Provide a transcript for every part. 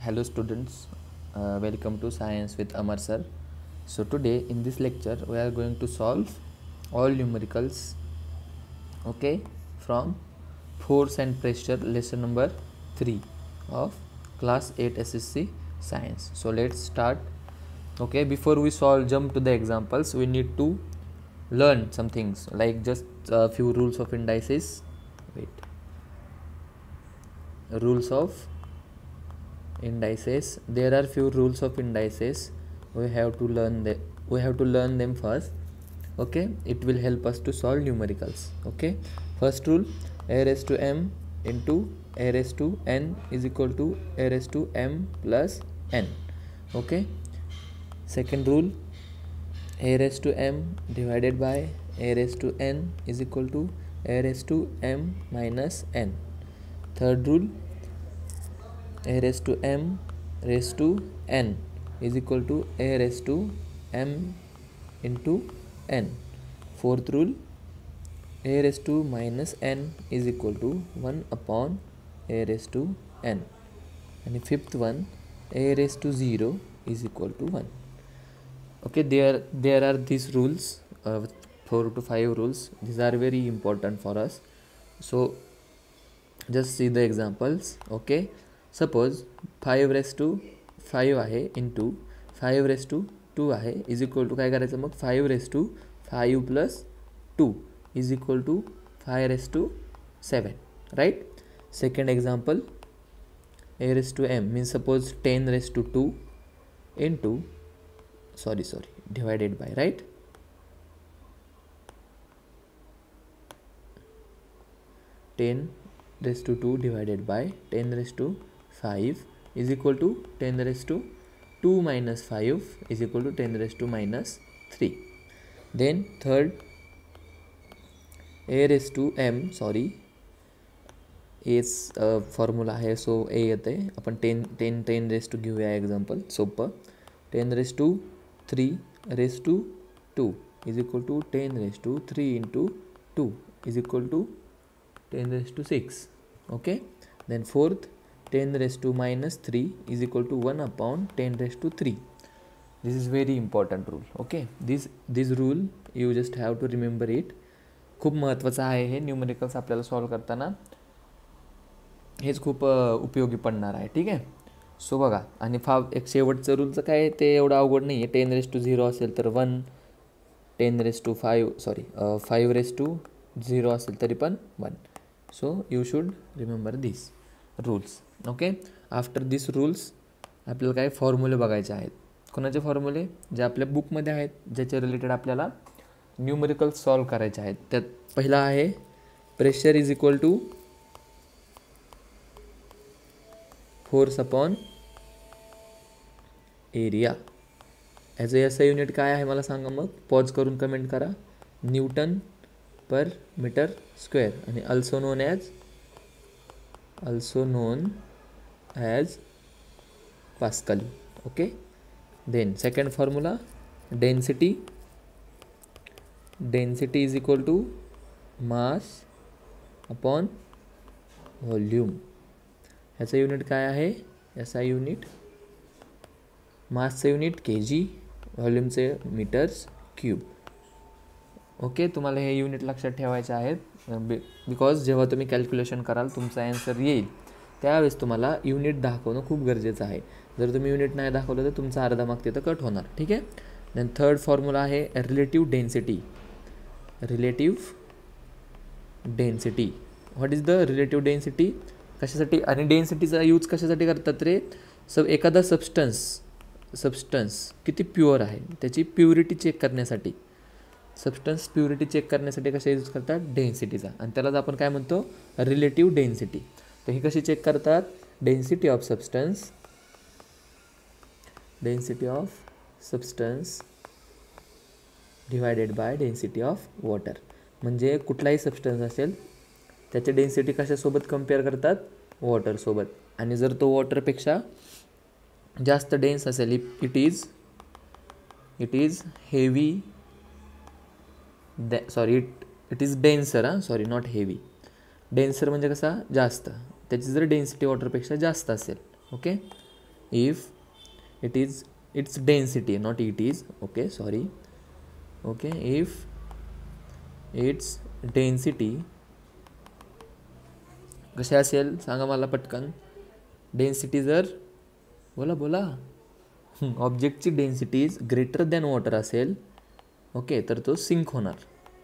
Hello students, welcome to Science with Amar sir. So today in this lecture we are going to solve all numericals, okay, from force and pressure lesson number 3 of class 8 SSC science. So let's start. Okay, before we jump to the examples, we need to learn some things like just a few rules of indices. Rules of indices. There are few rules of indices. We have to learn them first. Okay, it will help us to solve numericals. Okay, first rule, a raised to m into a raised to n is equal to a raised to m plus n. Okay, second rule, a raised to m divided by a raised to n is equal to a raised to m minus n. Third rule, a raised to m raised to n is equal to a raised to m into n. Fourth rule, a raised to minus n is equal to 1 upon a raised to n. And the fifth one, a raised to 0 is equal to 1. Okay, there are these rules, 4 to 5 rules. These are very important for us. So just see the examples. Okay, suppose 5 raised to 5 आहे into 5 raised to 2 आहे is equal to काय करायचं मग 5 raised to 5 plus 2 is equal to 5 raised to 7, right? Second example, a raised to m means suppose 10 raised to 2 into divided by, right? 10 raised to 2 divided by 10 raised to 5 is equal to 10 raised to 2 minus 5 is equal to 10 raised to minus 3. Then third, a raised to m, a's formula आहे, so a येते. आपण 10 raised to घेऊया example सोपं. 10 raised to 3 raised to 2 is equal to 10 raised to 3 into 2 is equal to 10 raised to 6. Okay, then fourth, 10 raised to minus 3 is equal to 1 upon 10 raised to 3. This is very important rule. Okay, this rule you just have to remember it. खूप महत्त्वाचं आहे हे numericals आपल्याला solve करताना हेच खूप उपयोगी पडणार आहे. ठीक आहे, सो बघा. आणि एक शेवटचं रूलचं काय ते एवढं अवघड नाही आहे. 10 raised to 0 असेल तर 1, 10 raised to 5 raised to 0 असेल तरी पण 1. So you should remember this rules. Okay, after this rules आपल्याला काय फॉर्म्युले बघायचे आहेत. कोणाचे फॉर्म्युले? जे आपल्या बुकमध्ये आहेत, ज्याच्या रिलेटेड आपल्याला न्यूमेरिकल्स सॉल्व करायचे आहेत. त्यात पहिला आहे pressure is equal to force upon area. As a SI unit काय आहे मला सांगा मग, पॉज करून कमेंट करा. न्यूटन पर मीटर स्क्वेअर आणि also known as pascal. Okay, then second formula, density is equal to mass upon volume. ह्याचं unit काय आहे? SI unit. मासचं युनिट kg, व्हॉल्यूमचे मीटर्स क्यूब. ओके, तुम्हाला हे युनिट लक्षात ठेवायचे आहेत बिकॉज जेव्हा तुम्ही कॅल्क्युलेशन कराल तुमचा ॲन्सर येईल त्यावेळेस तुम्हाला युनिट दाखवणं खूप गरजेचं आहे. जर तुम्ही युनिट नाही दाखवलं तर तुमचा अर्धा मार्क तिथं कट होणार. ठीक आहे. देन थर्ड फॉर्म्युला आहे relative density. What is the relative density? कशासाठी आणि डेन्सिटीचा यूज कशासाठी करतात रे? एखादा सबस्टन्स किती प्युअर आहे त्याची प्युरिटी चेक करण्यासाठी. सबस्टन्स प्युरिटी चेक करण्यासाठी कशा यूज करतात? डेन्सिटीचा. आणि त्यालाच आपण काय म्हणतो? Relative density. तर ही कशी चेक करतात? Density of substance divided by density of water. म्हणजे कुठलाही सबस्टन्स असेल त्याची डेन्सिटी कशासोबत कम्पेअर करतात? वॉटरसोबत. आणि जर तो वॉटरपेक्षा जास्त डेन्स असेल, it is heavy it is denser. Not heavy. Denser म्हणजे कसा? जास्त. त्याची जर डेन्सिटी वॉटरपेक्षा जास्त असेल. Okay, if it is its density, not it is, okay, sorry, okay, if its density कशी असेल सांगा मला पटकन. डेन्सिटी जर बोला ऑब्जेक्टची density is greater than water असेल, ओके, तर तो सिंक होणार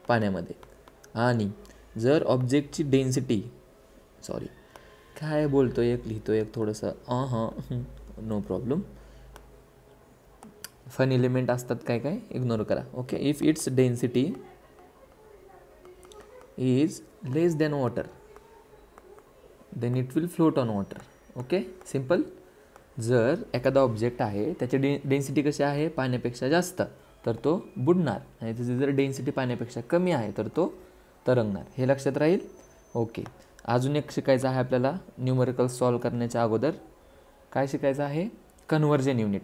पाण्यामध्ये. आणि जर ऑब्जेक्टची डेन्सिटी, सॉरी काय बोलतो एक लिहितो एक थोडंसं नो प्रॉब्लेम, फन एलिमेंट असतात काय इग्नोर करा. Okay, if its density is less than water then it will float on water. Okay, simple. जर एखादा ऑब्जेक्ट आहे त्याची डेन्सिटी कशी आहे पाण्यापेक्षा जास्त तर तो बुडणार, आणि त्याची जर डेन्सिटी पाण्यापेक्षा कमी आहे तर तो तरंगणार. हे लक्षात राहील. ओके, अजून एक शिकायचं आहे आपल्याला न्यूमरिकल सॉल्व करण्याच्या अगोदर. काय शिकायचं आहे? कन्व्हर्जन युनिट,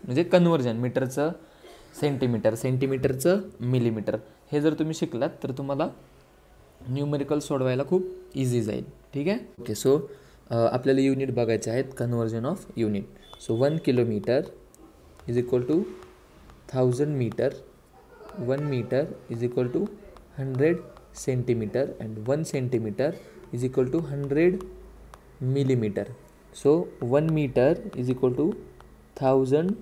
म्हणजे कन्व्हर्जन मीटरचं सेंटीमीटर, सेंटीमीटरचं मिलीमीटर. हे जर तुम्ही शिकलात तर तुम्हाला न्यूमरिकल सोडवायला खूप इझी जाईल. ठीक आहे. ओके, सो आपल्याला युनिट बघायचे आहेत, conversion of unit. So 1 kilometre is equal to 1000 metre, 1 metre is equal to 100 centimetre and 1 centimetre is equal to 100 millimetre. So 1 metre is equal to 1000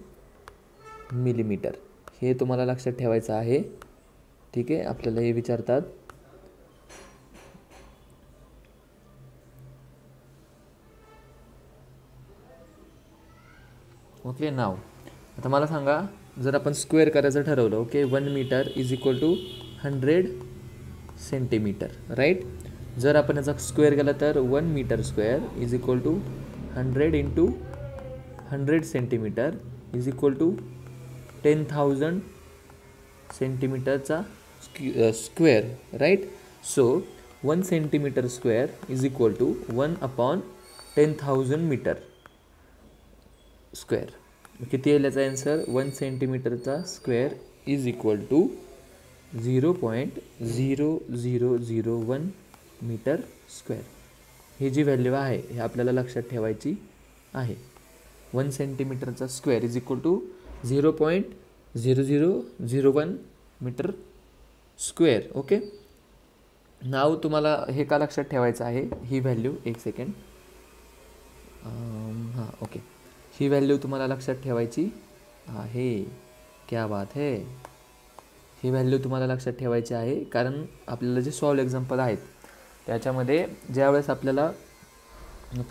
millimetre. हे तुम्हाला लक्षात ठेवायचं आहे. ठीक आहे, आपल्याला हे विचारतात. ओके, नाव आता मला सांगा, जर आपण स्क्वेअर करायचं ठरवलं, okay, 1 metre is equal to 100 centimetre, right. जर आपण याचा स्क्वेअर केला तर 1 metre square is equal to 100 into 100 centimetre is equal to 10,000 सेंटीमीटरचा square, right. So 1 centimetre square is equal to 1/10,000 metre square. किती येईल याचा आन्सर? 1 सेंटीमीटरचा square is equal to 0.0001 metre square. ही जी व्हॅल्यू आहे हे आपल्याला लक्षात ठेवायची आहे. 1 सेंटीमीटरचा square is equal to 0.0001 metre square. Okay, now तुम्हाला हे का लक्षात ठेवायचं आहे ही व्हॅल्यू, एक सेकंड, हां, ओके, ही व्हॅल्यू तुम्हाला लक्षात ठेवायची आहे. क्या बात है. ही व्हॅल्यू तुम्हाला लक्षात ठेवायची आहे कारण आपल्याला जे सॉल्व एक्झाम्पल आहेत त्याच्यामध्ये ज्यावेळेस आपल्याला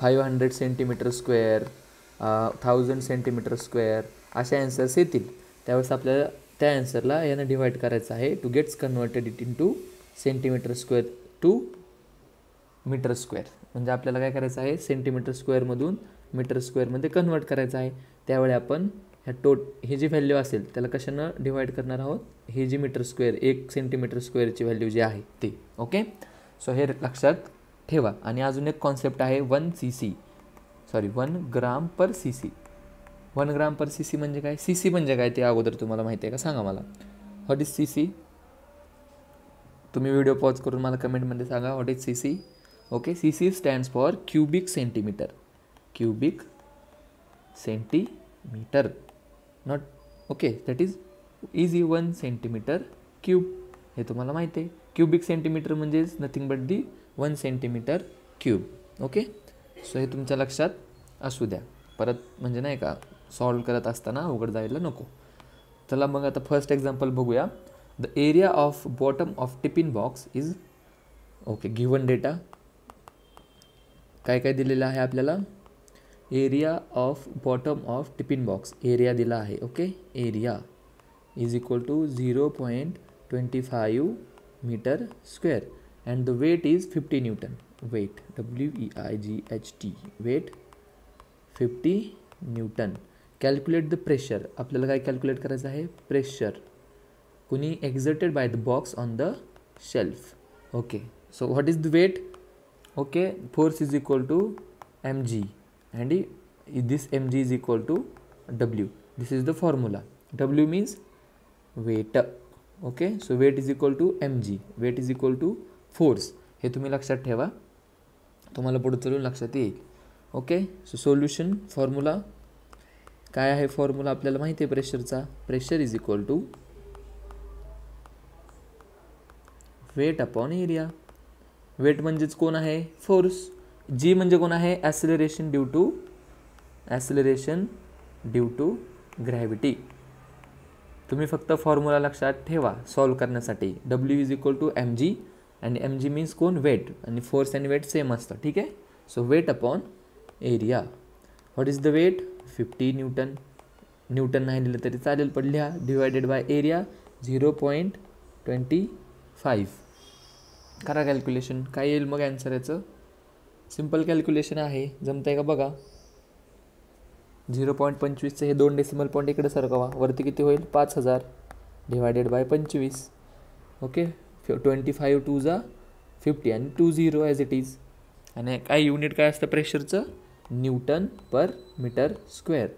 500 सेंटीमीटर स्क्वेअर, 1000 सेंटीमीटर स्क्वेअर असे ॲन्सर्स येतील त्यावेळेस आपल्याला त्या ॲन्सरला यानं डिवाईड करायचं आहे to gets converted it into centimetre square to metre square. म्हणजे आपल्याला काय करायचं आहे, सेंटीमीटर स्क्वेअरमधून मीटर स्क्वेअरमध्ये कन्वर्ट करायचं आहे. त्यावेळी आपण ही जी व्हॅल्यू असेल त्याला कशानं डिवाईड करणार आहोत, ही जी मीटर स्क्वेअर 1 सेंटीमीटर स्क्वेअरची व्हॅल्यू जी आहे ती. ओके, सो हे लक्षात ठेवा. आणि अजून एक कॉन्सेप्ट आहे 1 ग्राम पर सी सी. 1 ग्राम पर सी सी म्हणजे काय? सी सी म्हणजे काय ते अगोदर तुम्हाला माहिती आहे का? सांगा मला. What is C C? तुम्ही व्हिडिओ पॉज करून मला कमेंटमध्ये सांगा what is C C. Okay, C C stands for cubic centimetre. Cubic centimetre, not, okay, that is easy 1 centimetre cube. हे तुम्हाला माहिती आहे. क्युबिक सेंटीमीटर म्हणजेच nothing but the 1 centimetre cube. Okay, so हे तुमच्या लक्षात असू द्या. परत म्हणजे नाही का सॉल्व करत असताना अवघड जायला नको. चला मग आता फर्स्ट एक्झाम्पल बघूया. The area of bottom of tiffin box is, okay, given data काय काय दिलेलं आहे आपल्याला. Area of bottom of tiffin box, area दिला आहे. Okay, area is equal to 0.25 metre square and the weight is 50 newton. Weight, WEIGHT, weight 50 newton. Calculate the pressure. आपल्याला काय calculate करायचं आहे? प्रेशर कुणी exerted by the box on the shelf. Okay, so what is the weight? Okay, force is equal to mg and this mg is equal to w. This is the formula. W means weight. Okay, so weight is equal to mg, weight is equal to force. हे तुम्ही लक्षात ठेवा, तुम्हाला पुढे चलून लक्षात येईल. Okay, so solution formula काय आहे फॉर्म्युला आपल्याला माहिती आहे प्रेशरचा. Pressure is equal to weight upon area. Weight म्हणजेच कोण आहे, फोर्स. जी म्हणजे कोण आहे, ॲक्सिलरेशन ड्यू टू ग्रॅव्हिटी. तुम्ही फक्त फॉर्म्युला लक्षात ठेवा सॉल्व करण्यासाठी. W is equal to M G, आणि एम जी मीन्स कोण, वेट, आणि फोर्स आणि वेट सेम असतं. ठीक आहे. So weight upon area. What is the weight, 50 newton. Newton नाही लिहिलं तरी चालेल, पण लिहा. Divided by area 0.25. करा कॅल्क्युलेशन. काय येईल मग ॲन्सर याचं. सिम्पल कॅल्क्युलेशन आहे, जमतंय का बघा. 0.25चे हे 2 डेसिमल पॉईंट इकडे सरकवा. वरती किती होईल, 5000 डिवायडेड बाय 25. ओके. 25 2 जा 50 आणि 2 0 ॲज इट इज. आणि काय युनिट काय असतं प्रेशरचं, newton per metre square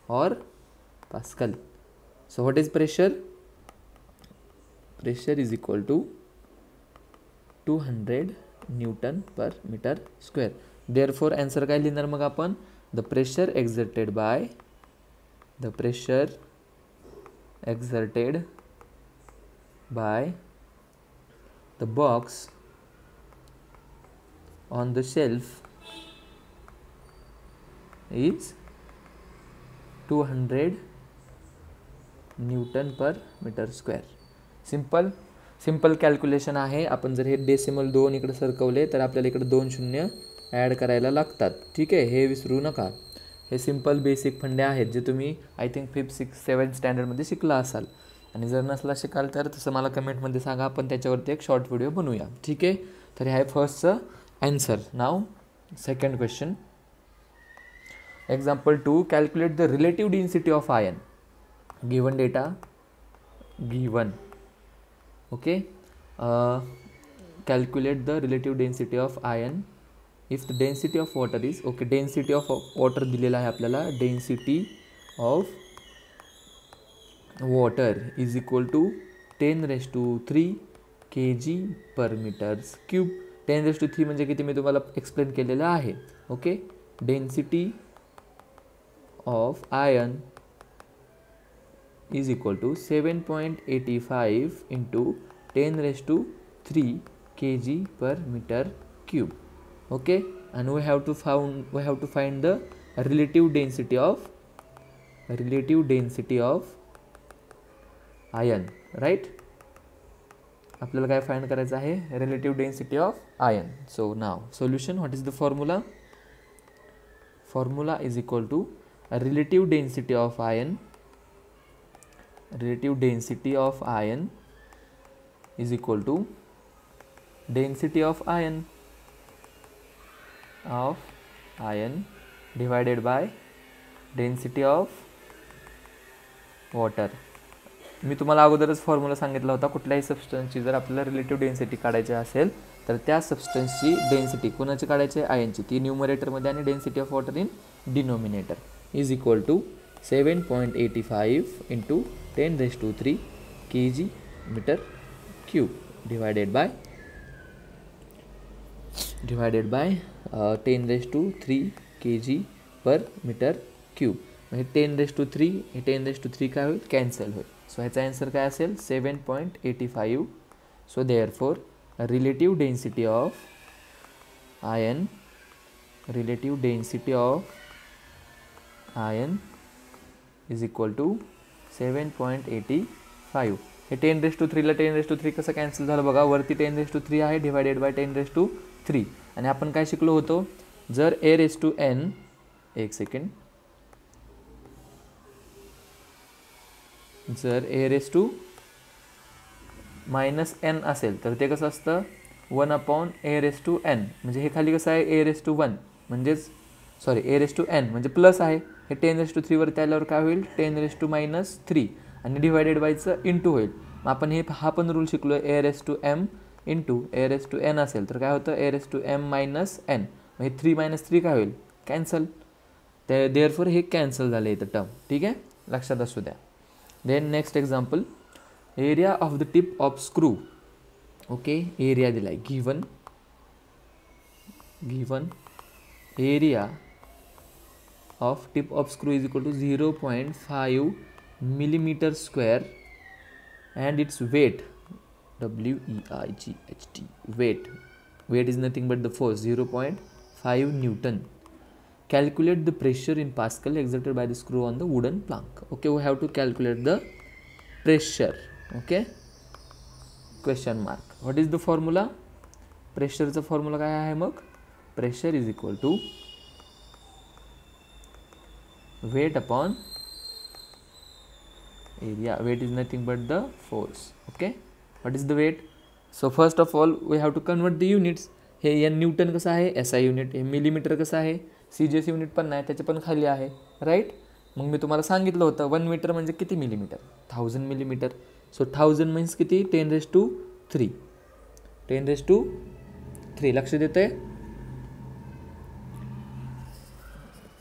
or pascal. So what is pressure. Pressure is equal to 200 newton per metre square. Therefore answer काय लिहिणार मग आपण, the pressure exerted by the box on the shelf is 200 newton per metre square. Simple calculation आहे. आपण जर हे decimal 2 इकडे सरकवले तर आपल्याला इकडे 2 शून्य ॲड करायला लागतात. ठीक आहे, हे विसरू नका. हे सिम्पल बेसिक फंडे आहेत जे तुम्ही I think 5th 6th 7th स्टँडर्डमध्ये शिकला असाल. आणि जर नसला शिकाल तर तसं मला कमेंटमध्ये सांगा, आपण त्याच्यावरती एक शॉर्ट व्हिडिओ बनवूया. ठीक आहे. तर हे आहे फर्स्टचं answer. Now second question, example 2, calculate the relative density of iron. Given data, given. Okay. Calculate the relative density of iron if the density of water is, okay, density of water दिलेला आहे आपल्याला. density of water is equal to 10⁻³ kg per meters cube. 10⁻³ म्हणजे किती मी तुम्हाला explain केलेलं आहे. Okay. Density of iron is equal to 7.85 into 10⁻³ kg per meter cube. Okay, and we have to find the relative density of iron, right? आपल्याला काय find करायचं आहे, relative density of iron. So now solution, what is the formula. Formula is equal to relative density of iron is equal to density of iron divided by density of water. मी तुम्हाला अगोदरच formula सांगितला होता. कुठल्याही सबस्टन्सची जर आपल्याला relative density काढायची असेल तर त्या सबस्टन्सची डेन्सिटी कोणाची काढायची आहे, आयनची, ती न्यूमरेटरमध्ये आणि density of water in denominator is equal to 7.85 into 10⁻³ kg metre cube divided by 10⁻³ kg per metre cube. म्हणजे 10⁻³ हे 10⁻³ काय होईल, कॅन्सल होईल. सो ह्याचा आन्सर काय असेल, 7.85. So therefore relative density of iron is equal to 7.85. हे 10⁻³ ला 10⁻³ कसं कॅन्सल झालं बघा. वरती 10⁻³ आहे डिवायडेड बाय 10⁻³. आणि आपण काय शिकलो होतो, जर a⁻n, एक सेकंड, जर a⁻−n असेल तर ते कसं असतं, 1/a⁻n. म्हणजे हे खाली कसं आहे, a⁻1 म्हणजेच सॉरी a⁻n म्हणजे प्लस आहे. हे 10⁻³ वरती आल्यावर काय होईल, 10⁻³ आणि डिवायडेड बायचं इंटू होईल. मग आपण हा पण रूल शिकलो, a⁻m इंटू a⁻n असेल तर काय होतं, a⁻m-n. मग हे 3 - 3 काय होईल, कॅन्सल. देअरफॉर हे कॅन्सल झालं इथं टर्म. ठीक आहे, लक्षात असू द्या. Then next example, area of the tip of screw. Okay, area दिला आहे, given area of tip of screw is equal to 0.5 millimeter square and its weight, weight, weight is nothing but the force, 0.5 Newton. Calculate the pressure in Pascal exerted by the screw on the wooden plank. Okay, we have to calculate the pressure. Okay, question mark. What is the formula? Pressure चा formula काय आहे मग? Pressure is equal to weight upon area. Weight is nothing but the force. Okay, what is the weight? So first of all we have to convert the units. हे या Newton कसं आहे, SI unit. हे millimetre कसं आहे, CGS unit पण नाही, त्याच्या पण खाली आहे, राईट. मग मी तुम्हाला सांगितलं होतं 1 मीटर म्हणजे किती मिलीमीटर, 1000 मिलीमीटर. सो 1000 मीन्स किती, 10⁻3. 10⁻3 लक्ष देत आहे,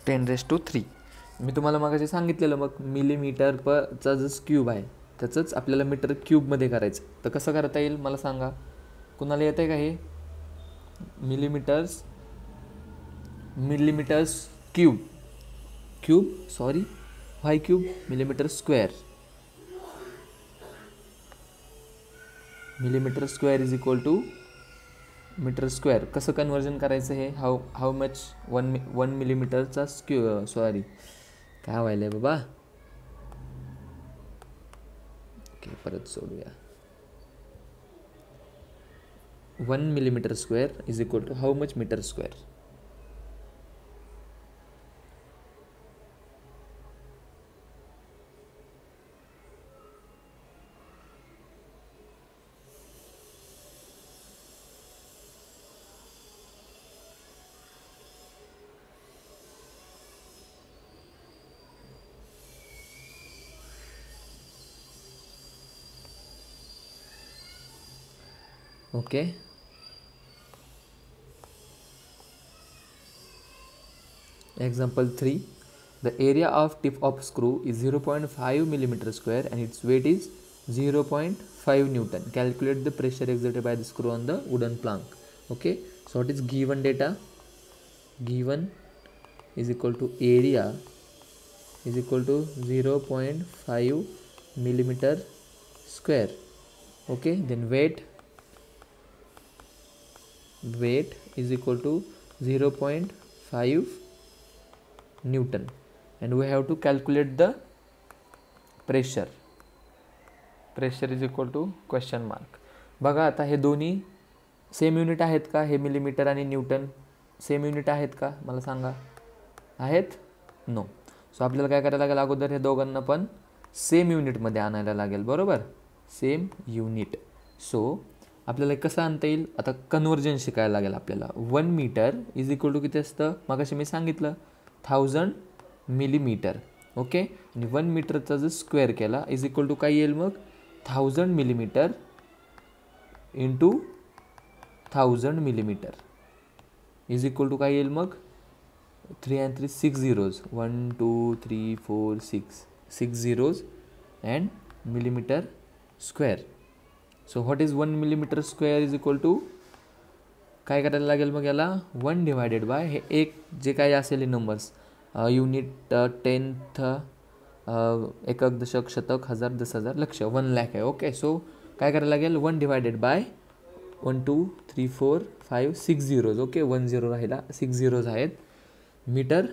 10⁻3. मी तुम्हाला मागाशी सांगितलेलं मग मिलीमीटर चा जो क्यूब आहे त्याचंच आपल्याला मीटर क्यूबमध्ये करायचं. तर कसं करता येईल मला सांगा, कुणाला येतं आहे का हे? Millimetres cube, sorry why cube, millimetre square. Millimetre square is equal to metre square. कसं कन्वर्जन करायचं हे, हाऊ मच 1 मिलीमीटरचा सॉरी काय व्हायलंय बाबा, ओके परत सोडूया. 1 millimeter square is equal to how much meter square? Okay. Example 3. The area of tip of screw is 0.5 millimeter square and its weight is 0.5 Newton. Calculate the pressure exerted by the screw on the wooden plank. Okay. So what is given data? Given is equal to area is equal to 0.5 millimeter square. Okay. Then weight is equal to 0.5 Newton and we have to calculate the pressure. Pressure is equal to question mark. बघा आता हे दोन्ही same unit आहेत का? हे millimetre आणि Newton same unit आहेत का मला सांगा, आहेत? नो. सो आपल्याला काय करायला लागेल, अगोदर हे दोघांना पण सेम युनिटमध्ये आणायला लागेल, बरोबर, सेम युनिट. सो आपल्याला कसं आणता येईल, आता कन्वर्जन शिकायला लागेल आपल्याला. 1 मीटर इज इक्वल टू किती असतं, मगाशी मी सांगितलं 1000 मिलीमीटर. ओके, आणि 1 मीटरचा जर स्क्वेअर केला इज इक्वल टू काय येईल मग, 1000 millimetre into 1000 millimetre is equal to काय येईल मग, 3 and 3 6 zeros, 1 2 3 4 6 zeros and millimeter square. So what is 1 millimeter square is equal to, काय करायला लागेल मग याला, 1 डिवायडेड बाय हे एक जे काही असेल नंबर्स, युनिट, टेन्थ, एकक, दशक, शतक, हजार, 10,000, लक्ष, 1 लाख आहे. ओके, सो काय करायला लागेल, 1 डिवायडेड बाय 1 2 3 4 5 6 zeros. ओके, 1 0 राहिला, 6 zeros आहेत. मीटर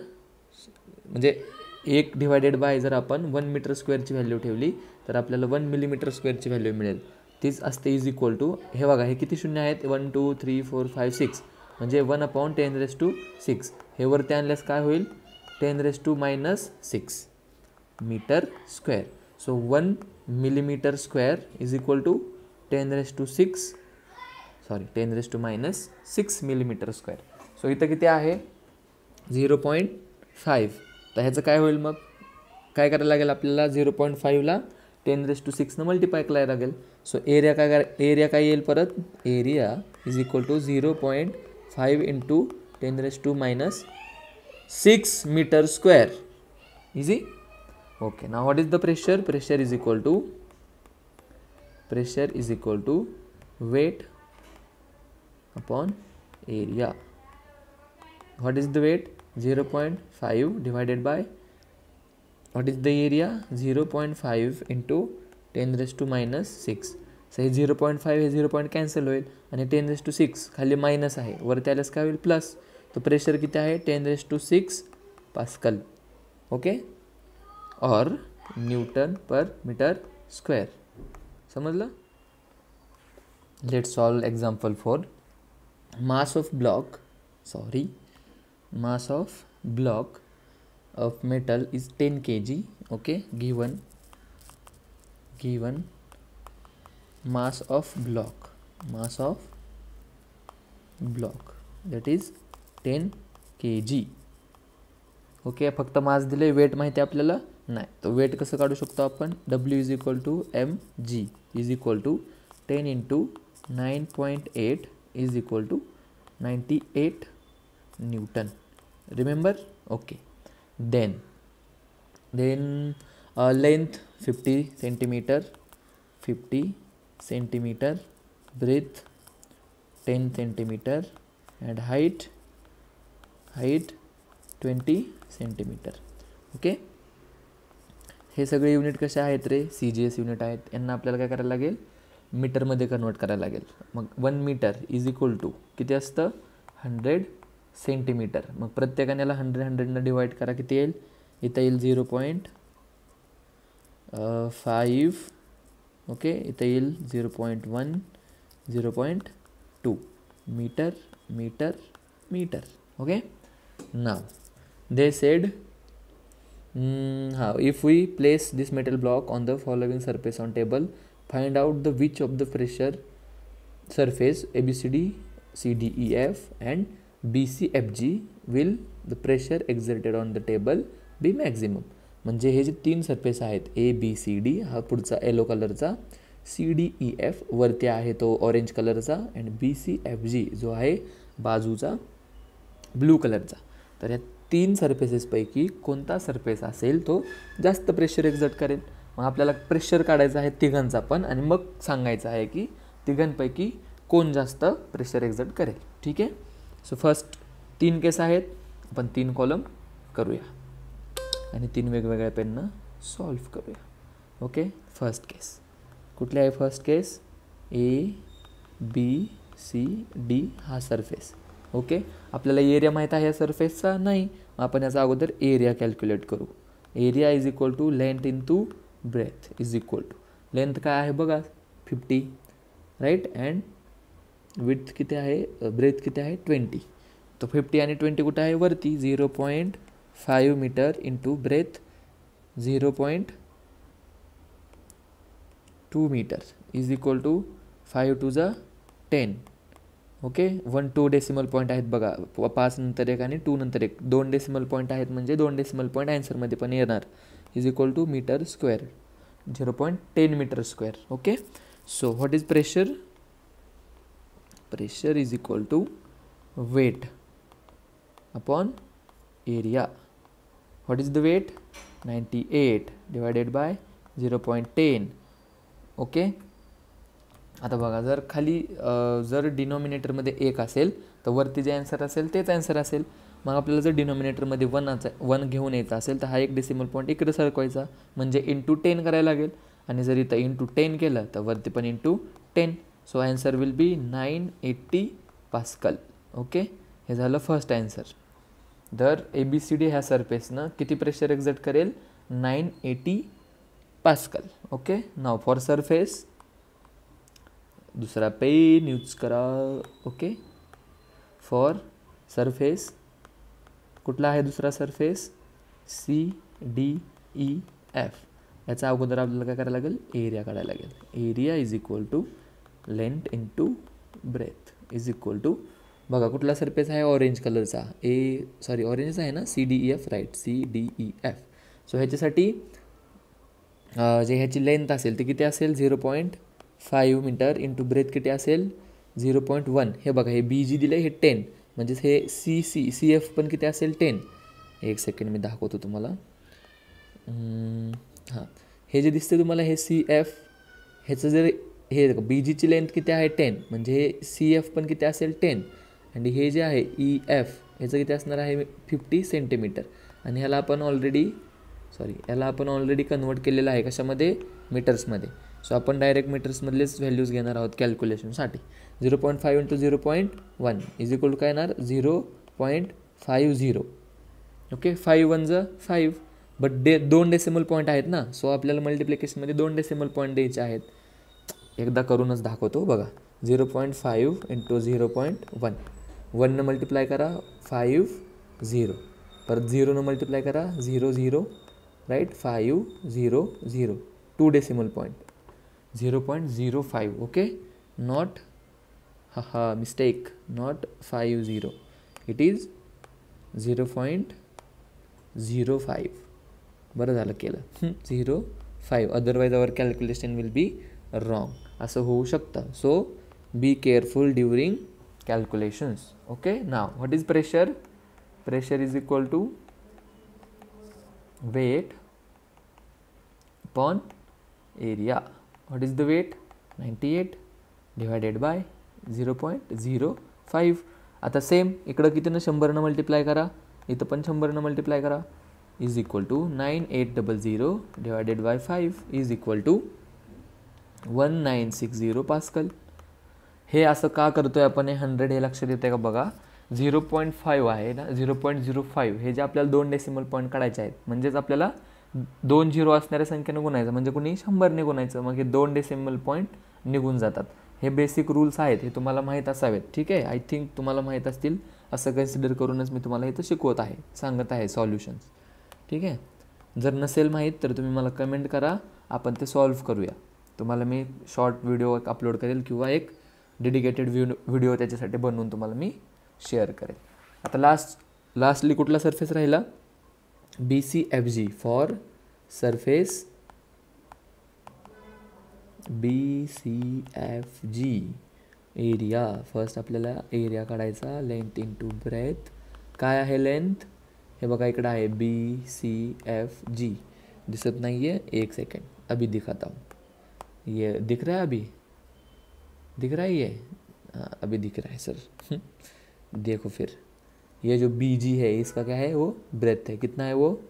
म्हणजे 1 डिवायडेड बाय जर आपण 1 मीटर स्क्वेअरची व्हॅल्यू ठेवली तर आपल्याला 1 मिलीमीटर स्क्वेअरची व्हॅल्यू मिळेल. तीच असते इज इक्वल टू, हे बघा हे किती शून्य आहेत, 1 2 3 4 5 6 म्हणजे 1/10⁻6. हे वरती आणल्यास काय होईल, 10⁻⁻6 metre square. So 1 millimetre square is equal to 10⁻6 millimetre square. So इथं किती आहे, 0.5. तर ह्याचं काय होईल मग, काय करायला लागेल आपल्याला, 0.5ला 10⁻6 मल्टिप्लाय करायला लागेल. सो एरिया काय येईल परत, area is equal to 0.5 into 10⁻6 metre square. Easy. Okay, now what is the pressure? Pressure is equal to weight upon area. What is the weight? 0.5 divided by, what is the area? 0.5 into 10 raised to minus 6. So हे 0.5 हे 0 point cancel होईल आणि 10 raised to 6 खाली minus आहे, वरती आल्यास काय होईल प्लस. तो प्रेशर किती आहे? 10 raised to 6 पास्कल. ओके, और न्यूटन पर मीटर स्क्वेअर. समजलं? Let's solve example 4. Mass of block of metal is 10 kg. Okay, given mass of block that is 10 kg. Okay, फक्त मास दिले, वेट माहिती आपल्याला नाही. तर वेट कसं काढू शकतो आपण? W is equal to mg is equal to 10 into 9.8 is equal to 98 newton. Remember? Okay. Then length 50 centimeter, breadth 10 centimeter and height 20 centimeter. Okay, हे सगळे युनिट कसे आहेत रे? CGS युनिट आहेत. यांना आपल्याला काय करायला लागेल? मीटरमध्ये कन्वर्ट करायला लागेल. मग 1 मीटर इज इक्वल टू किती असतं? 100 सेंटीमीटर. मग प्रत्येकाने याला 100 डिवाइड करा, किती येईल? इथं येईल 0.5. ओके, इथं येईल 0.1, 0.2 meter. Okay, now they said if we place this metal block on the following surface on table, find out the which of the pressure surface ABCD CDEF and BCFG will the pressure exerted on the table be maximum. म्हणजे हे जे 3 surface आहेत, ABCD हा पुढचा yellow कलरचा, CDEF वरती आहे तो ऑरेंज कलरचा, अँड BCFG जो आहे बाजूचा ब्लू कलरचा. तर या 3 सरफेसेसपैकी कोणता सरफेस असेल तो जास्त प्रेशर एक्झर्ट करेल. मग आपल्याला प्रेशर काढायचा आहे तिघांचा पण, आणि मग सांगायचं आहे की तिघांपैकी कोण जास्त प्रेशर एक्झर्ट करेल. ठीक आहे. सो फर्स्ट 3 केस आहेत, आपण 3 कॉलम करूया आणि 3 वेगवेगळ्या पेननं सॉल्व करूया. ओके, फर्स्ट केस कुठली आहे? फर्स्ट केस ABCD हा सरफेस. ओके, आपल्याला एरिया माहीत आहे या सरफेसचा? नाही. आपण याचा अगोदर एरिया कॅल्क्युलेट करू. Area is equal to length into breadth is equal to, length काय आहे बघा 50, राईट, अँड विड्थ किती आहे? ब्रेथ किती आहे? 20. तो 50 आणि 20 कुठे आहे? वरती. 0.5 meter into breadth 0.2 meter is equal to 5 to the 10. Okay, 1 2 decimal point आहेत बघा, 5 नंतर 1 आणि 2 नंतर 1, 2 डेसिमल पॉईंट आहेत, म्हणजे 2 डेसिमल पॉईंट आन्सरमध्ये पण येणार. Is equal to metre square, 0.10 meter square. Okay, so what is pressure? Pressure is equal to weight upon area. What is the weight? 98 divided by 0.10. Okay, आता बघा, जर खाली जर डिनॉमिनेटरमध्ये 1 असेल तर वरती जे आन्सर असेल तेच आन्सर असेल. मग आपल्याला जर डिनॉमिनेटरमध्ये 1 घेऊन यायचा असेल तर हा 1 डेसिमल पॉईंट इकडे सरकवायचा, म्हणजे इंटू 10 करायला लागेल. आणि जर इथं इंटू 10 केलं तर वरती पण into 10. So answer will be 980 pascal. Okay, हे झालं फर्स्ट आन्सर. तर ABCD ह्या सरफेसनं किती प्रेशर एक्झर्ट करेल? 980 pascal. Okay, now for surface दुसरा पेन यूज करा. ओके, फॉर सरफेस कुठला आहे दुसरा सरफेस? CDEF. याचा अगोदर आपल्याला काय करायला लागेल? एरिया काढायला लागेल. Area is equal to length into breadth is equal to, बघा कुठला सरफेस आहे? ऑरेंज कलरचा. ऑरेंजचा आहे ना, CDEF, राईट, CDEF. सो ह्याच्यासाठी जे ह्याची लेंथ असेल ते किती असेल? 0.5 मीटर इंटू ब्रेथ किती असेल? 0.1. हे बघा, हे BG दिलं, हे 10, म्हणजेच हे CF पण किती असेल? 10. एक सेकंड मी दाखवतो तुम्हाला. हां, हे जे दिसते तुम्हाला हे CF, ह्याचं जर हे BGची लेंथ किती आहे? 10, म्हणजे हे CF पण किती असेल? 10. आणि हे जे आहे EF ह्याचं किती असणार आहे 50 सेंटीमीटर. आणि ह्याला आपण ऑलरेडी कन्वर्ट केलेलं आहे कशामध्ये, मीटर्समध्ये. सो आपण डायरेक्ट मीटर्समधलेच व्हॅल्यूज घेणार आहोत कॅल्क्युलेशनसाठी. 0.5 इंटू 0.1 इज इक्वल टू काय येणार 0.50. ओके, 5 1 ज 5, बट 2 डेसिमल पॉईंट आहेत ना, सो आपल्याला मल्टिप्लिकेशनमध्ये 2 डेसिमल पॉईंट द्यायचे आहेत. एकदा करूनच दाखवतो बघा. 0.5 इंटू 0.1, 1 मल्टिप्लाय करा 5 0, परत 0 मल्टिप्लाय करा 0 0, right, 5 0 0, 2 decimal point 0.05. Okay, not mistake, not 50, it is 0.05. बरं झालं केलं 0.5, otherwise our calculation will be wrong, असं होऊ शकतं. So be careful during calculations. Okay, now what is pressure? Pressure is equal to weight upon area. What is the weight? 98 divided by 0.05. आता same इकडं कितीनं 100 multiply करा, इथं पण 100 multiply करा, is equal to 9800 divided by 5 is equal to 1960 pascal. हे असं का करतोय आपण, हे 100 हे लक्षात येते का बघा. 0.5 आहे ना, 0.05 हे जे आपल्याला 2 डेसिमल पॉईंट काढायचे आहेत, म्हणजेच आपल्याला 2 झिरो असणाऱ्या संख्येने गुणायचं, म्हणजे कुणी 100ने गुणायचं, मग हे 2 डेसिमल पॉईंट निघून जातात. हे बेसिक रूल्स आहेत, हे तुम्हाला माहीत असावेत. ठीक आहे, आय थिंक तुम्हाला माहीत असतील, असं कन्सिडर करूनच मी तुम्हाला इथं शिकवत आहे, सांगत आहे सॉल्युशन्स. ठीक आहे, जर नसेल माहीत तर तुम्ही मला कमेंट करा, आपण ते सॉल्व्ह करूया. तुम्हाला मी शॉर्ट व्हिडिओ अपलोड करेल किंवा एक डेडिकेटेड व्हिडिओ त्याच्यासाठी बनवून तुम्हाला मी शेअर करेल. आता लास्टली कुठला सरफेस राहिला, BCFG for surface BCFG area. First आपल्याला एरिया काढायचा, लेंथ इंटू ब्रेथ. काय आहे लेंथ, हे बघा इकडं आहे BCFG, दिसत नाही आहे, 1 सेकंड अभी दिखाता हूँ. ये दिख रहा है, अभी दिख रहा है, ये हाँ अभी दिख रहा है सर. देखो फिर ये जो BG है इसका क्या है, वो ब्रेथ है, कितना है वो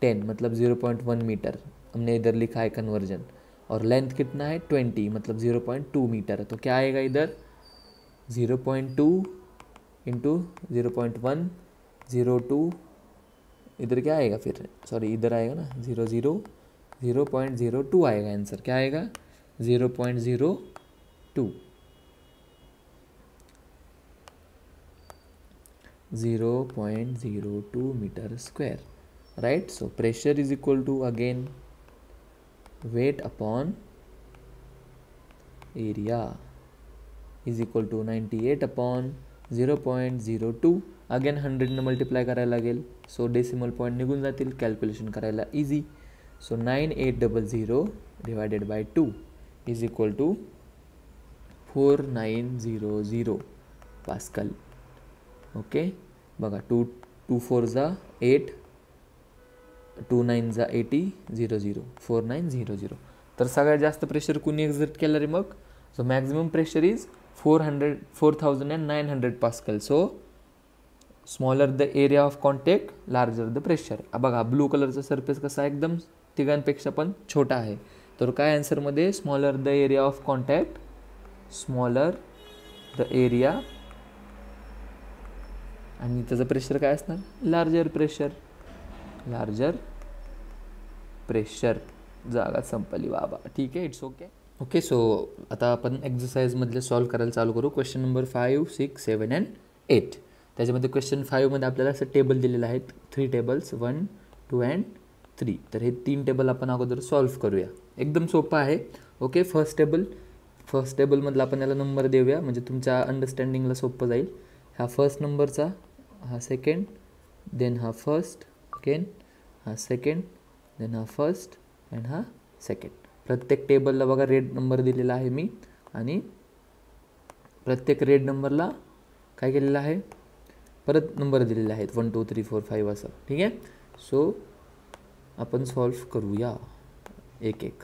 10, मतलब 0.1 मीटर. हमने इधर लिखा है कन्वर्जन. और लेंथ कितना है 20, मतलब 0.2 मीटर. तो क्या आएगा इधर 0.2 इंटू 0.1 0.2, इधर क्या आएगा फिर, सॉरी इधर आएगा ना 0.02 आएगा आंसर. क्या आएगा 0.02. 0.02 meter square, right? So pressure is equal to again weight upon area is equal to 98 upon 0.02. Again 100 ने मल्टिप्लाय करायला लागेल, सो डेसिमल पॉईंट निघून जातील, कॅल्क्युलेशन करायला easy. So 9800 divided by 2 is equal to 4900 pascal. Okay, बघा 2 4 जा 8, 2 9 जा 80, 00 4900. तर सगळ्यात जास्त प्रेशर कुणी एक्झर्ट केलं रे मग. So maximum pressure is 4900 pascal. So smaller the area of contact, larger the pressure. बघा ब्लू कलरचा सरफेस कसा एकदम तिघांपेक्षा पण छोटा आहे, तर काय आन्सरमध्ये smaller the area of contact, smaller the area, आणि त्याचं प्रेशर काय असणार लार्जर प्रेशर. जागा संपली बाबा. ठीक आहे, इट्स ओके. ओके, सो आता आपण एक्झरसाइजमधले सॉल्व्ह करायला चालू करू. Question number 5, 6, 7 and 8. त्याच्यामध्ये क्वेश्चन 5मध्ये आपल्याला असं टेबल दिलेलं आहेत, 3 टेबल्स 1, 2 अँड 3. तर हे 3 टेबल आपण अगोदर सॉल्व्ह करूया. एकदम सोपं आहे. ओके, फर्स्ट टेबलमधला आपण याला नंबर देऊया, म्हणजे तुमच्या अंडरस्टँडिंगला सोपं जाईल. हा फर्स्ट नंबरचा, हा सेकंड, देन हा फर्स्ट, अगेन हा सेकंड, देन हा फर्स्ट अँड हा सेकंड. प्रत्येक टेबलला बघा रेड नंबर दिलेला आहे मी, आणि प्रत्येक रेड नंबरला काय केलेलं आहे, परत नंबर दिलेले आहेत 1 2 3 4 5 असं. ठीक आहे, सो आपण सॉल्व्ह करूया एक एक.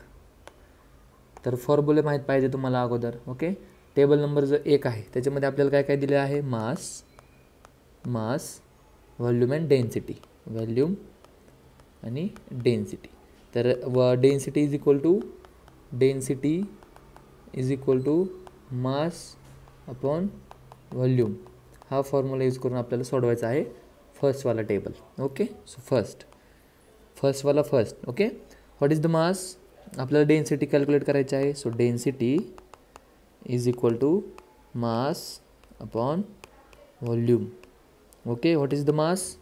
तर फॉर्म्युले माहीत पाहिजे तुम्हाला अगोदर. ओके, टेबल नंबर जो 1 आहे त्याच्यामध्ये आपल्याला काय काय दिले आहे, mass volume and density, volume आणि डेन्सिटी. तर density is equal to mass upon volume. हा फॉर्म्युला यूज करून आपल्याला सोडवायचा आहे फर्स्टवाला टेबल. ओके, सो फर्स्टवाला first. Okay, what is the mass, आपल्याला डेन्सिटी कॅल्क्युलेट करायची आहे. So density is equal to mass upon volume. Okay, what is the mass,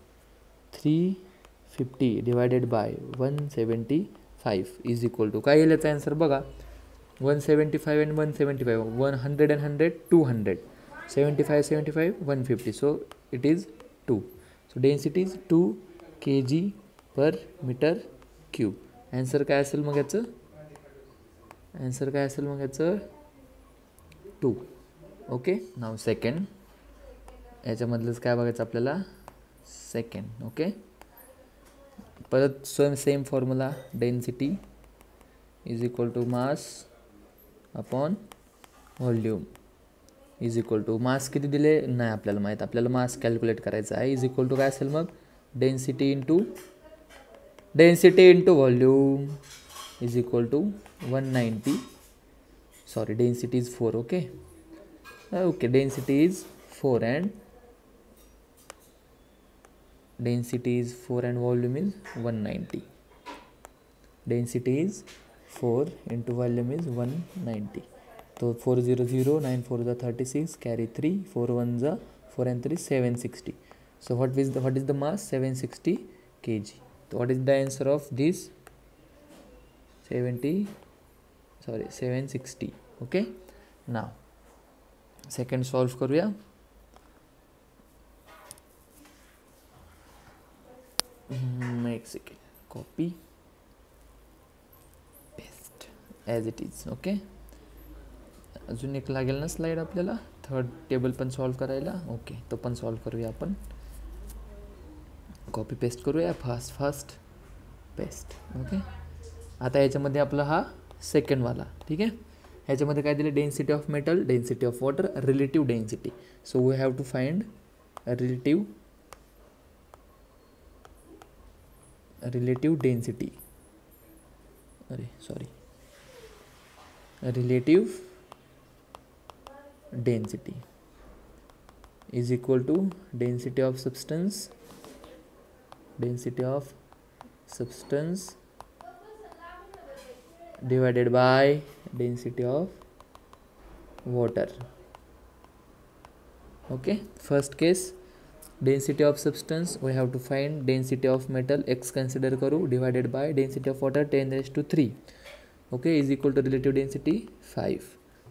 350 divided by 175 is equal to काय येईल याचा आन्सर बघा. 175 and 175, 100 and 100, 200, 75, 150. So it is 2. So density is 2 kg per meter cube. Answer काय असेल मग याचं, 2. Okay, नाव second, याच्यामधलंच काय बघायचं आपल्याला, सेकंड. ओके, परत same formula, density is equal to mass upon volume is equal to, mass किती दिले नाही आपल्याला माहीत, आपल्याला मास कॅल्क्युलेट करायचा आहे. इज इक्वल टू काय असेल मग, density into volume is equal to 190. Sorry, density is 4. Okay, density is 4 and volume is 190. Density is 4 into volume is 190. So 400, 9 4 is 36, carry 3, 4 1 is 4 and 3 760. So what is the mass, 760 kg. So what is the answer of this, 760. Okay, now second solve करूया. Mexican copy paste as it is. Okay, अजून एक लागेल ना slide आपल्याला, third table पण solve करायला. Okay, तो पण सॉल्व करूया आपण, कॉपी पेस्ट करूया, फास्ट पेस्ट. ओके, आता याच्यामध्ये आपला हा सेकंडवाला. ठीक आहे, ह्याच्यामध्ये काय दिले, density of metal, density of water, relative density. So we have to find relative density, relative density is equal to density of substance divided by density of water. Okay, first case, density of substance we have to find density of metal, x consider करू, divided by density of water 10⁻³ okay is equal to relative density 5.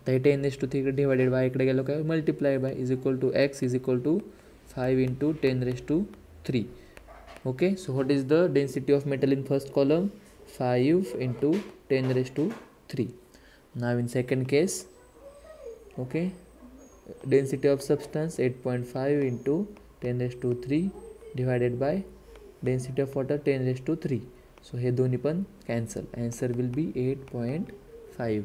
तर 10⁻³ divided by इकडे गेलो काय, multiply by is equal to x is equal to 5 into 10⁻³ okay. So what is the density of metal in first column, 5 into 10⁻³. Now in second case, okay, density of substance 8.5 into 10⁻³ divided by density of water 10⁻³. So हे दोन्ही पण cancel, answer will be 8.5.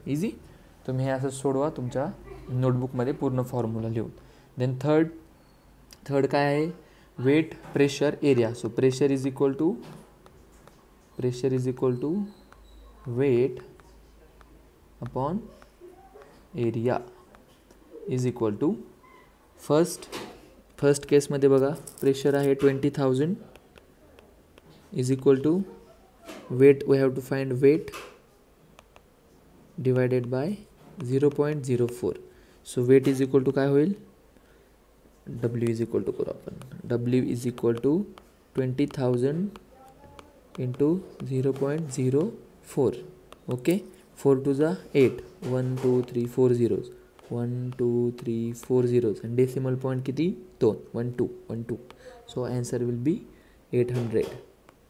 Easy. तुम्ही हे असं सोडवा तुमच्या नोटबुकमध्ये पूर्ण formula लिहून. देन थर्ड काय आहे, weight, pressure, area. So pressure is equal to weight upon area is equal to, first केसमध्ये बघा प्रेशर आहे 20,000 is equal to weight, we have to find weight divided by 0.04. So weight is equal to काय होईल, W is equal to करू आपण, W is equal to 20,000 into 0.04 okay. 4 2 जा 8, 1 2 3 4 zeros, 1 2 3 4 zeros and decimal point किती 2, 1 2. So answer will be 800.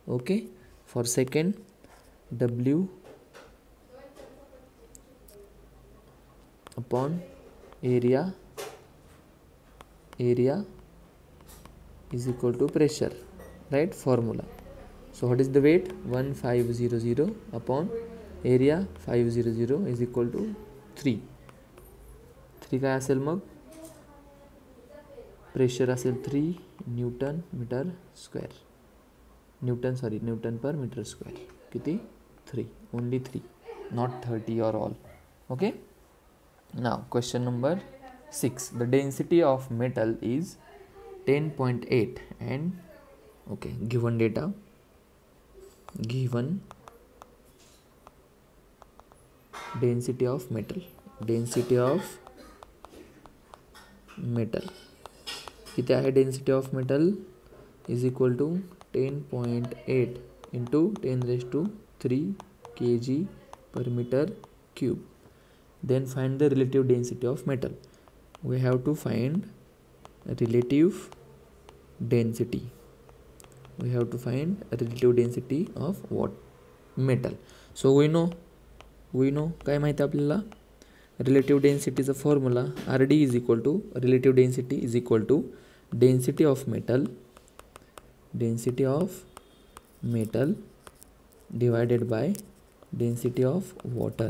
Okay, for second, W upon area is equal to pressure, right, formula. So what is the weight, 1500 upon area 500 is equal to 3 काय असेल मग, pressure असेल 3 Newton metre square, Newton per metre square. किती? 3, only 3, not 30 or all. Okay. Now question number 6. The density of metal is 10.8 and okay, given data, given density of metal किती आहे? Density of metal is equal to 10.8 into 10⁻³ kg per meter cube. Then find the relative density of metal. We have to find relative density. Of what? Metal. So we know काय माहिती आपल्याला? Relative डेन्सिटीचा formula RD is equal to relative density is equal to density of metal divided by density of water.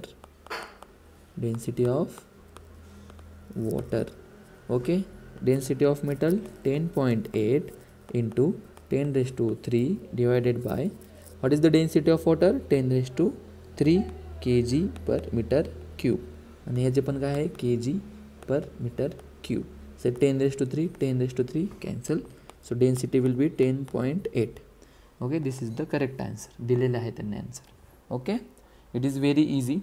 Okay. Density of metal 10.8 into 10⁻³ divided by what is the density of water? 10⁻³ kg per meter cube. आणि ह्याचे पण काय आहे? kg per meter cube. So 10⁻³ cancel. So density will be 10.8. Okay, this is the correct answer. दिलेलं आहे त्यांनी answer. Okay, it is very easy.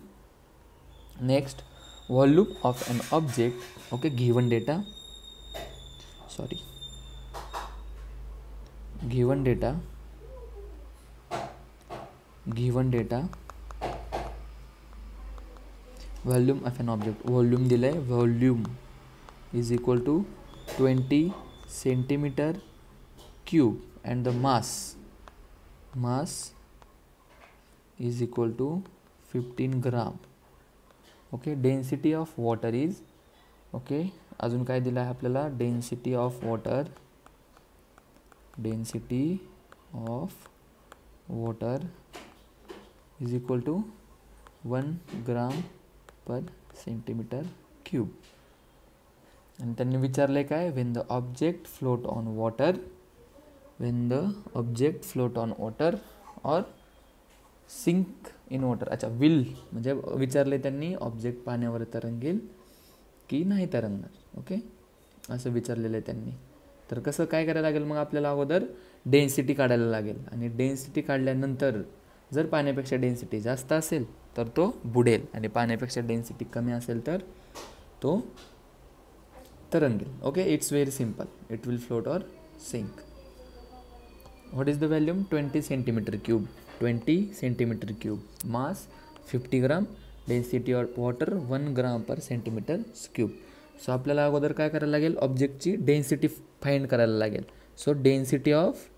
Next, volume of an object. Okay, given data volume of an object. Volume दिलं आहे. Volume is equal to 20 centimetre cube and the mass is equal to 15 gram. Okay. Density of water is, okay, अजून काय दिलं आहे आपल्याला? Density of water is equal to 1 gram per centimetre cube. आणि त्यांनी विचारले काय? When the object float on water or sink in water. अच्छा, विल म्हणजे विचारले त्यांनी ऑब्जेक्ट पाण्यावर तरंगेल की नाही तरंगणार. ओके, असं विचारलेलं आहे त्यांनी. तर कसं काय करायला लागेल मग आपल्याला? अगोदर डेन्सिटी काढायला लागेल. आणि डेन्सिटी काढल्यानंतर जर पाण्यापेक्षा डेन्सिटी जास्त असेल तर तो बुडेल, आणि पाण्यापेक्षा डेन्सिटी कमी असेल तर तो तरंगेल. Okay, it's very simple. It will float और sink. What is the volume? 20 centimetre cube. Mass 50 gram. Density of water 1 gram per centimetre cube. So आपल्याला अगोदर काय करायला लागेल? ऑब्जेक्टची डेन्सिटी फाइंड करायला लागेल. So density of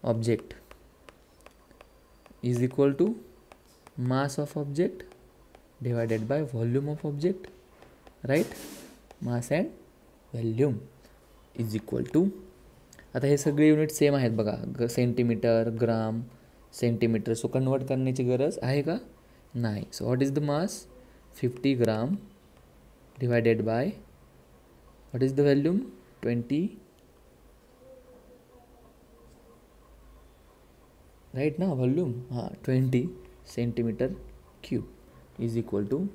object is equal to mass of object divided by volume of object. Right? Mass and volume is equal to, आता हे सगळे युनिट सेम आहेत बघा, centimetre, gram, centimetre. So convert करण्याची गरज आहे का? नाही. So what is the mass? 50 gram divided by what is the volume? 20. Right ना? Volume 20 centimetre cube is equal to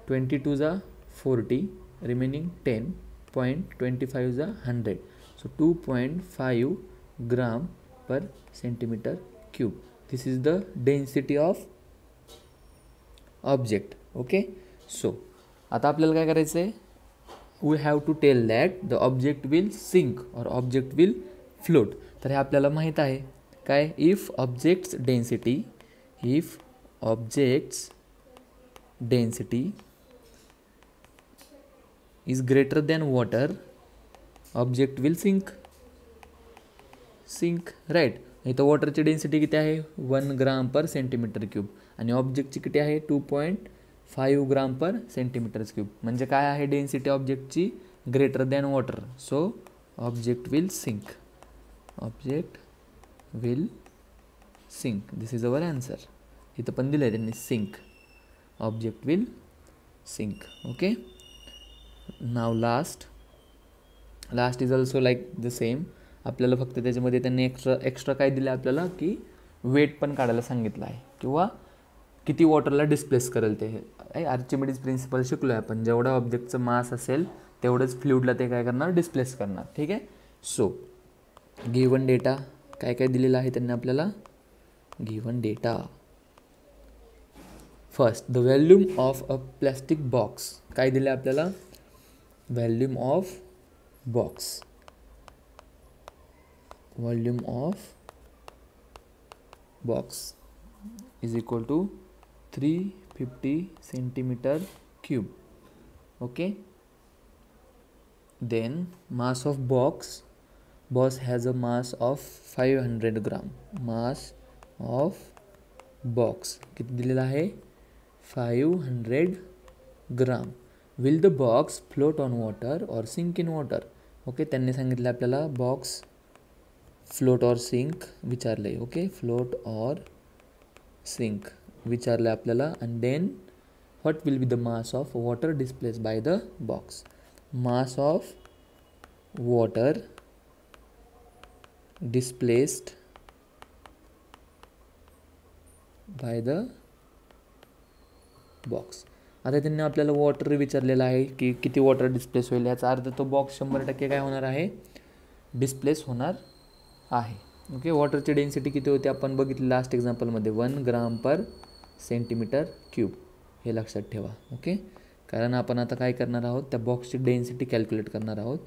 22 जा 40, रिमेनिंग 10, 0.25 जा 100. So 2.5 gram per centimeter cube. This is the density of object. Okay. So आता आपल्याला काय करायचं आहे? We have to tell that the object will sink or object will float. तर हे आपल्याला माहित आहे काय? If object's density is greater than water, object will sink. Right. इथं वॉटरची डेन्सिटी किती आहे? 1 ग्राम पर सेंटीमीटर क्यूब, आणि ऑब्जेक्टची किती आहे? 2.5 ग्राम पर सेंटीमीटर क्यूब. म्हणजे काय आहे डेन्सिटी ऑब्जेक्टची? Greater than water. So object will sink. This is our answer. इथं पण दिलं आहे त्यांनी sink. Object will sink. Okay. Now last last is also like the same. आपल्याला फक्त त्याच्यामध्ये त्यांनी एक्स्ट्रा काय दिलं आपल्याला की वेट पण काढायला सांगितलं आहे किंवा किती वॉटरला डिस्प्लेस करेल ते. आर्चिमिडीज प्रिन्सिपल शिकलो आहे आपण, जेवढा ऑब्जेक्टचं मास असेल तेवढंच फ्लुइडला ते काय करणार, डिस्प्लेस करणार. ठीक आहे. सो गिवन डेटा काय काय दिलेलं आहे त्यांनी आपल्याला. Given data first the volume of a plastic box. काय दिलं आपल्याला, volume of box, volume of box is equal to 350 centimeter cube. Okay, then mass of box has a mass of 500 gram. mass of box किती दिलेला आहे, 500 ग्राम. will the box float on water or sink in water. Okay, त्यांनी सांगितलं आपल्याला box float और sink विचारले. Okay, float और sink विचारलं आपल्याला. And then what will be the mass of water displace by the box. Mass of water displaced by the box. आता त्यांनी आपल्याला वॉटर विचारलेलं आहे की किती वॉटर डिस्प्लेस होईल. याचा अर्थ तो बॉक्स 100% काय होणार आहे, डिस्प्लेस होणार आहे. ओके, वॉटरची डेन्सिटी किती होती आपण बघितली last एक्झाम्पलमध्ये, 1 gram per centimetre cube. हे लक्षात ठेवा. ओके, कारण आपण आता काय करणार आहोत, त्या बॉक्सची डेन्सिटी कॅल्क्युलेट करणार आहोत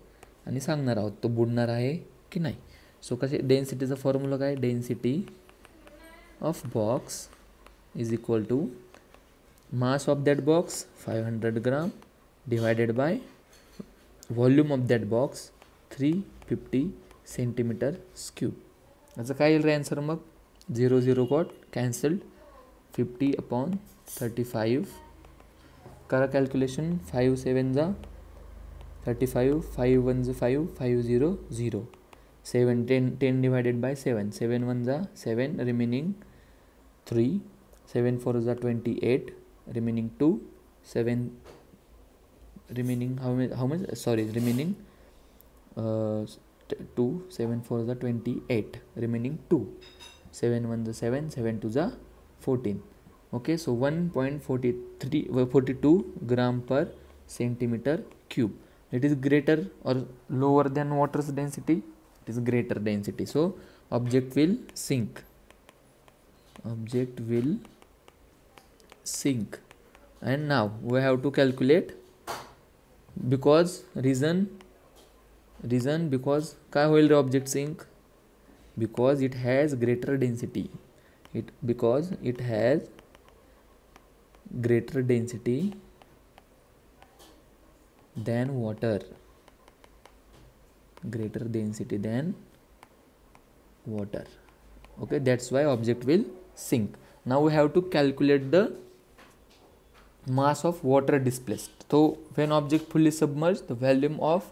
आणि सांगणार आहोत तो बुडणार आहे की नाही. सो कसे, डेन्सिटीचा फॉर्म्युला काय, density of box is equal to mass of that box 500 gram divided by volume of that box 350 centimeter cube. याचं काय येईल रे आन्सर मग, 0 0 गॉट कॅन्सल्ड, 50/35. करा कॅल्क्युलेशन, 5 7 जा 35, 5 1 जा 5, 5 0 0, 7 10 डिवायडेड बाय 7, 7 1 जा 7, रिमेनिंग 3, 7 4 जा 28, remaining 2, 7 remaining how much sorry remaining 2, 7 4 जा 28, remaining 2, 7 1 जा 7, 7 2 जा 14. okay, so 1.42 gram per centimeter cube. It is greater or lower than water's density, it is greater density, so object will sink, object will sink. And now we have to calculate, because reason because काय होईल रे object sink, because it has greater density, because it has greater density than water, greater density than water. okay, that's why object will sink. Now we have to calculate the mass of water displaced. So when object fully submerged, the volume of,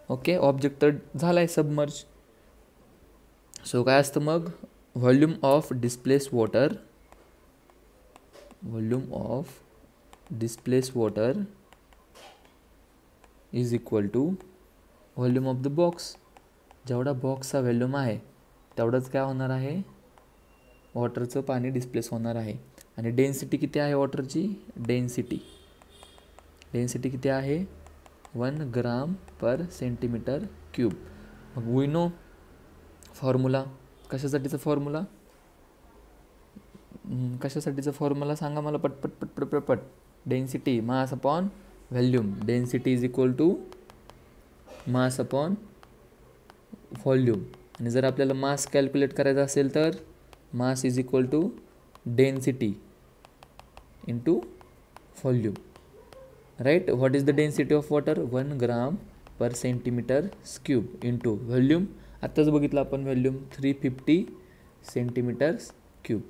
okay, object तर झालाय submerge. So काय असतं मग, volume of displace water, volume of displace water is equal to volume of the box. जेवढा बॉक्सचा volume आहे तेवढंच काय होणार आहे, वॉटरचं पाणी डिस्प्लेस होणार आहे. आणि डेन्सिटी किती आहे वॉटरची, डेन्सिटी किती आहे, 1 ग्राम पर सेंटीमीटर क्यूब. मग वी नो फॉर्म्युला, कशासाठीचा फॉर्म्युला सांगा मला पटपट. Density mass upon volume, density is equal to mass upon volume. आणि जर आपल्याला मास कॅल्क्युलेट करायचा असेल तर mass is equal to density into volume. Right, what is the density of water, 1 gram per centimetre cube into volume. आत्ताच बघितलं आपण volume 350 centimeter cube.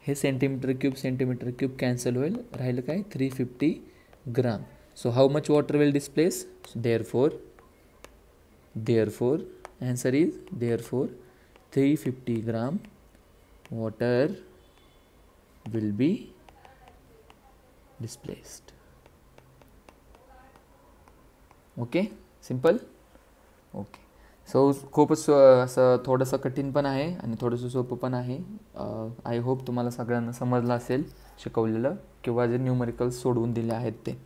हे सेंटीमीटर क्यूब कॅन्सल होईल, राहिलं काय 350 gram. So how much water will displace, therefore answer is 350 gram water will be displaced. okay, simple. Okay. So खूपच असं थोडंसं कठीण पण आहे आणि थोडंसं सोपं पण आहे. आय होप तुम्हाला सगळ्यांना समजलं असेल शिकवलेलं किंवा जे न्यूमरिकल्स सोडवून दिले आहेत ते.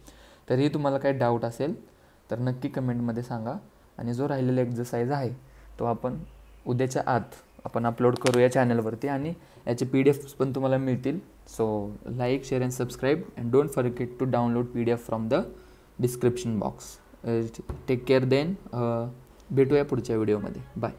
तरीही तुम्हाला काही डाऊट असेल तर नक्की कमेंटमध्ये सांगा. आणि जो राहिलेला एक्झरसाईज आहे तो आपण उद्याच्या आत आपण अपलोड करूया चॅनलवरती आणि याचे PDF पण तुम्हाला मिळतील. So like, share and subscribe and don't forget to download PDF from the description box. Take care then. भेटूया पुढच्या व्हिडिओमध्ये. बाय.